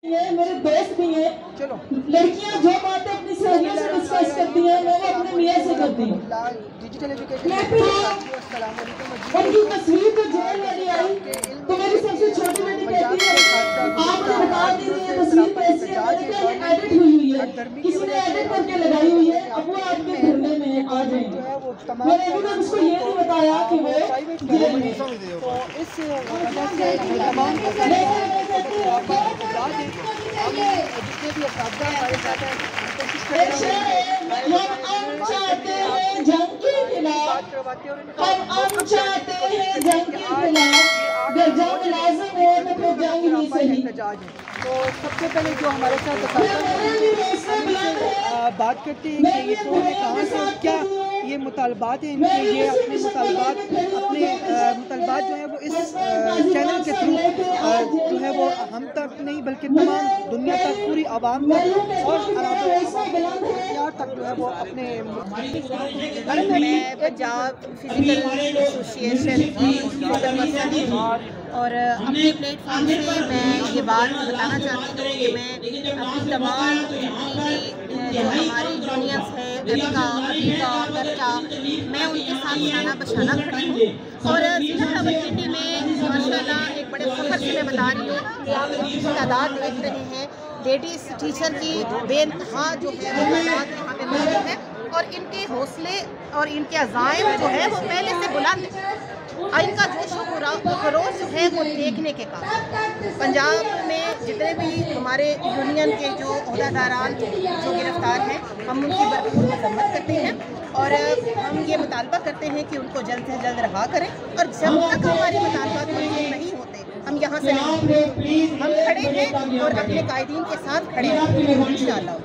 میرے دوست بھی ہیں. لڑکیاں جو باتیں اپنی سہیلیوں سے ڈسکس کرتی ہیں میں وہ اپنے میاں سے کرتی ہوں. ان کی تصویر تو جیل والی آئی تو میری سب سے چھوٹی بیٹی کہتی ہے آپ مجھے بتا دیجیے یہ تصویر کیسی ہے. میں نے کہا یہ ایڈٹ ہوئی ہے, کسی نے ایڈٹ کر کے لگائی ہوئی ہے, اب وہ آپ کے دھرنے میں آ جائیں گے. میں نے ابھی تک اس کو یہ نہیں بتایا کہ وہ جیل میں. جتنے بھی اساتذہ ہمارے ساتھ ہیں ہم چاہتے ہیں جنگ کے خلاف, ہم چاہتے ہیں جنگ کے خلاف, اگر جنگ لازم ہے تو پھر جنگ ہی صحیح. تو سب سے پہلے جو ہمارے ساتھ بات کرتے ہیں کہ یہ کون ہے, کہاں سے, کیا یہ مطالبات ہیں ان کے, یہ اپنے مطالبات جو ہیں وہ اس چینل کے تھرو جو ہے وہ ہم تک نہیں بلکہ تمام دنیا تک, پوری عوام تک اور تک جو ہے وہ اپنے. میں پنجاب فزیکل ایسوسیشن کی اور اپنے پلیٹ فارم سے میں یہ بات بتانا چاہتی ہوں کہ میں اپنی تمام جو ہماری یونینس ہے ابکا, ترکا, میں ان کے ساتھ شانہ بشانہ کھڑی ہوں. اور ضلع راولپنڈی میں ماشاءاللہ ایک بڑے فخر سے میں بتا رہی ہوں کہ آپ ان کی تعداد دیکھ رہے ہیں. لیڈیز ٹیچر کی بے انتہا جو ہے وہ تعداد یہاں پہ موجود ہے اور ان کے حوصلے اور ان کے عزائم جو ہے وہ پہلے سے بلند ہے. ان کا جوش و خروش جو ہے وہ دیکھنے کے قابل. پنجاب میں جتنے بھی ہمارے یونین کے جو عہدیداران جو گرفتار ہیں ہم ان کی بھرپور مذمت کرتے ہیں اور ہم یہ مطالبہ کرتے ہیں کہ ان کو جلد سے جلد رہا کریں. اور جب تک ہمارے مطالبات منظور نہیں ہوتے ہم یہاں سے نہیں, ہم کھڑے ہیں اور اپنے قائدین کے ساتھ کھڑے ہیں انشاءاللہ.